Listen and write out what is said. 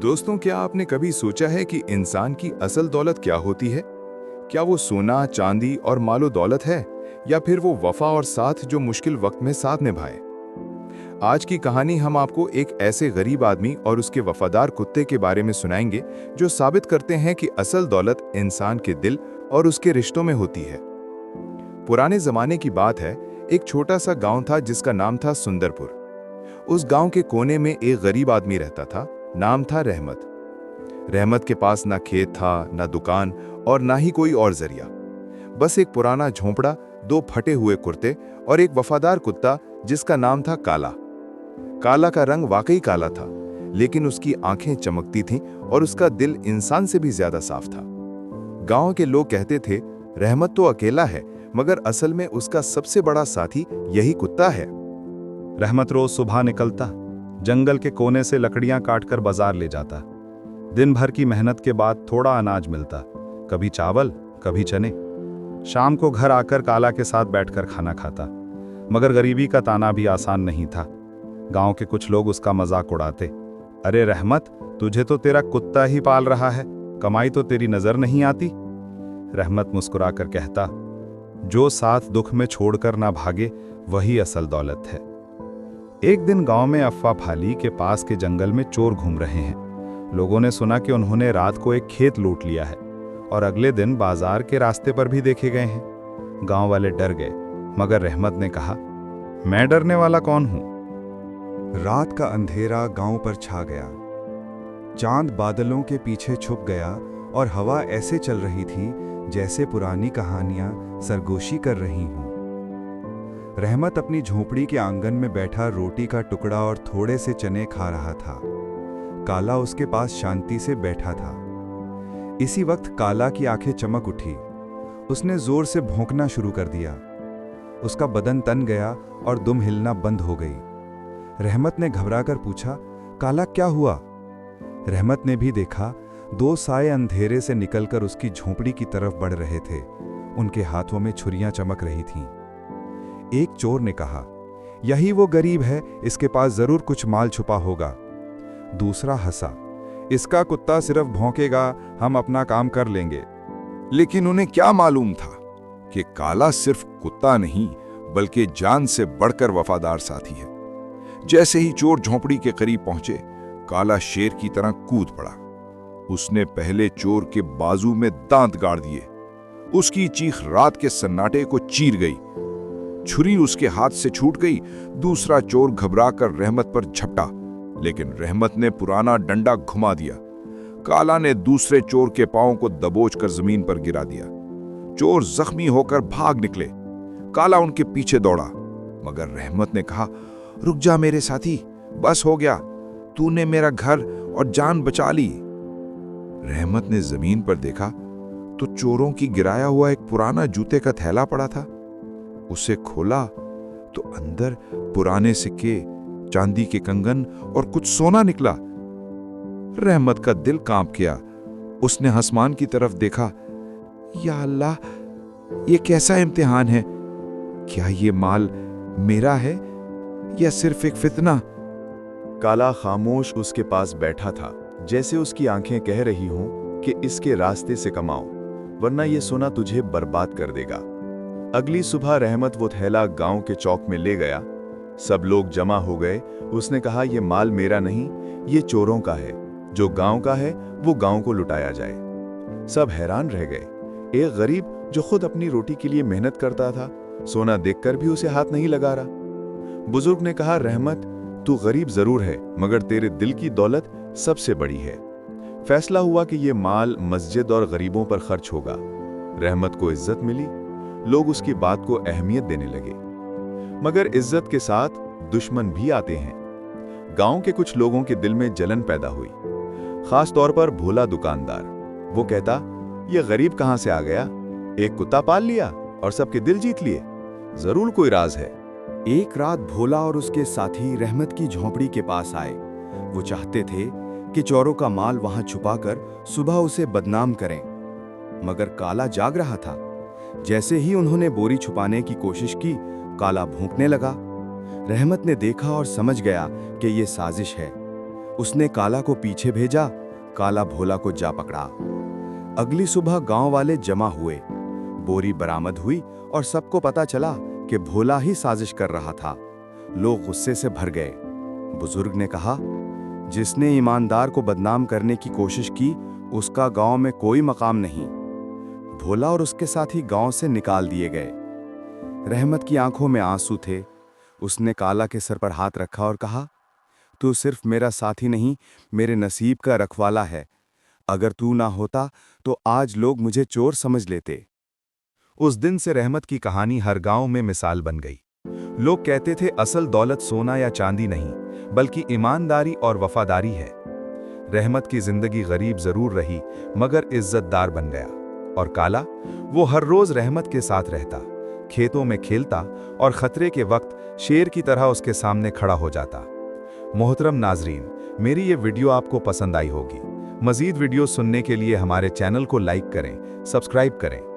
दोस्तों, क्या आपने कभी सोचा है कि इंसान की असल दौलत क्या होती है? क्या वो सोना, चांदी और मालो दौलत है, या फिर वो वफा और साथ जो मुश्किल वक्त में साथ निभाए? आज की कहानी हम आपको एक ऐसे गरीब आदमी और उसके वफादार कुत्ते के बारे में सुनाएंगे जो साबित करते हैं कि असल दौलत इंसान के दिल और उसके रिश्तों में होती है। पुराने जमाने की बात है, एक छोटा सा गांव था जिसका नाम था सुंदरपुर। उस गांव के कोने में एक गरीब आदमी रहता था। नाम था रहमत। रहमत के पास ना खेत था, ना दुकान और ना ही कोई और जरिया। बस एक पुराना झोंपड़ा, दो फटे हुए कुर्ते और एक वफादार कुत्ता जिसका नाम था काला। काला का रंग वाकई काला था, लेकिन उसकी आंखें चमकती थीं और उसका दिल इंसान से भी ज्यादा साफ था। गांव के लोग कहते थे, रहमत तो अकेला है, मगर असल में उसका सबसे बड़ा साथी यही कुत्ता है। रहमत रोज सुबह निकलता, जंगल के कोने से लकड़ियां काटकर बाजार ले जाता। दिन भर की मेहनत के बाद थोड़ा अनाज मिलता, कभी चावल, कभी चने। शाम को घर आकर काला के साथ बैठकर खाना खाता। मगर गरीबी का ताना भी आसान नहीं था। गांव के कुछ लोग उसका मजाक उड़ाते, अरे रहमत, तुझे तो तेरा कुत्ता ही पाल रहा है, कमाई तो तेरी नजर नहीं आती। रहमत मुस्कुराकर कहता, जो साथ दुख में छोड़कर ना भागे वही असल दौलत है। एक दिन गांव में अफवाह फैली के पास के जंगल में चोर घूम रहे हैं। लोगों ने सुना कि उन्होंने रात को एक खेत लूट लिया है और अगले दिन बाजार के रास्ते पर भी देखे गए हैं। गांव वाले डर गए, मगर रहमत ने कहा, मैं डरने वाला कौन हूं। रात का अंधेरा गांव पर छा गया। चांद बादलों के पीछे छुप गया और हवा ऐसे चल रही थी जैसे पुरानी कहानियां सरगोशी कर रही हों। रहमत अपनी झोपड़ी के आंगन में बैठा रोटी का टुकड़ा और थोड़े से चने खा रहा था। काला उसके पास शांति से बैठा था। इसी वक्त काला की आंखें चमक उठी। उसने जोर से भौंकना शुरू कर दिया। उसका बदन तन गया और दुम हिलना बंद हो गई। रहमत ने घबराकर पूछा, काला क्या हुआ? रहमत ने भी देखा, दो साए अंधेरे से निकलकर उसकी झोपड़ी की तरफ बढ़ रहे थे। उनके हाथों में छुरियां चमक रही थीं। एक चोर ने कहा, यही वो गरीब है, इसके पास जरूर कुछ माल छुपा होगा। दूसरा हंसा, इसका कुत्ता सिर्फ भौंकेगा, हम अपना काम कर लेंगे। लेकिन उन्हें क्या मालूम था कि काला सिर्फ कुत्ता नहीं, बल्कि जान से बढ़कर वफादार साथी है। जैसे ही चोर झोंपड़ी के करीब पहुंचे, काला शेर की तरह कूद पड़ा। उसने पहले चोर के बाजू में दांत गाड़ दिए। उसकी चीख रात के सन्नाटे को चीर गई। छुरी उसके हाथ से छूट गई। दूसरा चोर घबराकर रहमत पर झपटा, लेकिन रहमत ने पुराना डंडा घुमा दिया। काला ने दूसरे चोर के पांव को दबोचकर जमीन पर गिरा दिया। चोर जख्मी होकर भाग निकले। काला उनके पीछे दौड़ा, मगर रहमत ने कहा, रुक जा मेरे साथी, बस हो गया, तूने मेरा घर और जान बचा ली। रहमत ने जमीन पर देखा तो चोरों की गिराया हुआ एक पुराना जूते का थैला पड़ा था। उसे खोला तो अंदर पुराने सिक्के, चांदी के कंगन और कुछ सोना निकला। रहमत का दिल कांप गया। उसने आसमान की तरफ देखा। या अल्लाह, ये कैसा इम्तिहान है? क्या ये माल मेरा है या सिर्फ एक फितना? काला खामोश उसके पास बैठा था, जैसे उसकी आंखें कह रही हों कि इसके रास्ते से कमाओ, वरना ये सोना तुझे बर्बाद कर देगा। अगली सुबह रहमत वो थैला गांव के चौक में ले गया। सब लोग जमा हो गए। उसने कहा, ये माल मेरा नहीं, ये चोरों का है। जो गांव का है वो गांव को लुटाया जाए। सब हैरान रह गए। एक गरीब जो खुद अपनी रोटी के लिए मेहनत करता था, सोना देखकर भी उसे हाथ नहीं लगा रहा। बुजुर्ग ने कहा, रहमत, तू गरीब जरूर है, मगर तेरे दिल की दौलत सबसे बड़ी है। फैसला हुआ कि ये माल मस्जिद और गरीबों पर खर्च होगा। रहमत को इज्जत मिली। लोग उसकी बात को अहमियत देने लगे। मगर इज्जत के साथ दुश्मन भी आते हैं। गांव के कुछ लोगों के दिल में जलन पैदा हुई, खास तौर पर भोला दुकानदार। वो कहता, ये गरीब कहां से आ गया? एक कुत्ता पाल लिया और सबके दिल जीत लिए। जरूर कोई राज है। एक रात भोला और उसके साथी रहमत की झोंपड़ी के पास आए। वो चाहते थे कि चोरों का माल वहां छुपाकर सुबह उसे बदनाम करें, मगर काला जाग रहा था। जैसे ही उन्होंने बोरी छुपाने की कोशिश की, काला भौंकने लगा। रहमत ने देखा और समझ गया कि ये साजिश है। उसने काला को पीछे भेजा। काला भोला को जा पकड़ा। अगली सुबह गांव वाले जमा हुए। बोरी बरामद हुई और सबको पता चला कि भोला ही साजिश कर रहा था। लोग गुस्से से भर गए। बुजुर्ग ने कहा, जिसने ईमानदार को बदनाम करने की कोशिश की उसका गांव में कोई मकाम नहीं। भोला और उसके साथी गांव से निकाल दिए गए। रहमत की आंखों में आंसू थे। उसने काला के सर पर हाथ रखा और कहा, तू सिर्फ मेरा साथी नहीं, मेरे नसीब का रखवाला है। अगर तू ना होता तो आज लोग मुझे चोर समझ लेते। उस दिन से रहमत की कहानी हर गांव में मिसाल बन गई। लोग कहते थे असल दौलत सोना या चांदी नहीं, बल्कि ईमानदारी और वफादारी है। रहमत की जिंदगी गरीब जरूर रही, मगर इज्जतदार बन गया। और काला, वो हर रोज रहमत के साथ रहता, खेतों में खेलता और खतरे के वक्त शेर की तरह उसके सामने खड़ा हो जाता। मोहतरम नाजरीन, मेरी ये वीडियो आपको पसंद आई होगी। मजीद वीडियो सुनने के लिए हमारे चैनल को लाइक करें, सब्सक्राइब करें।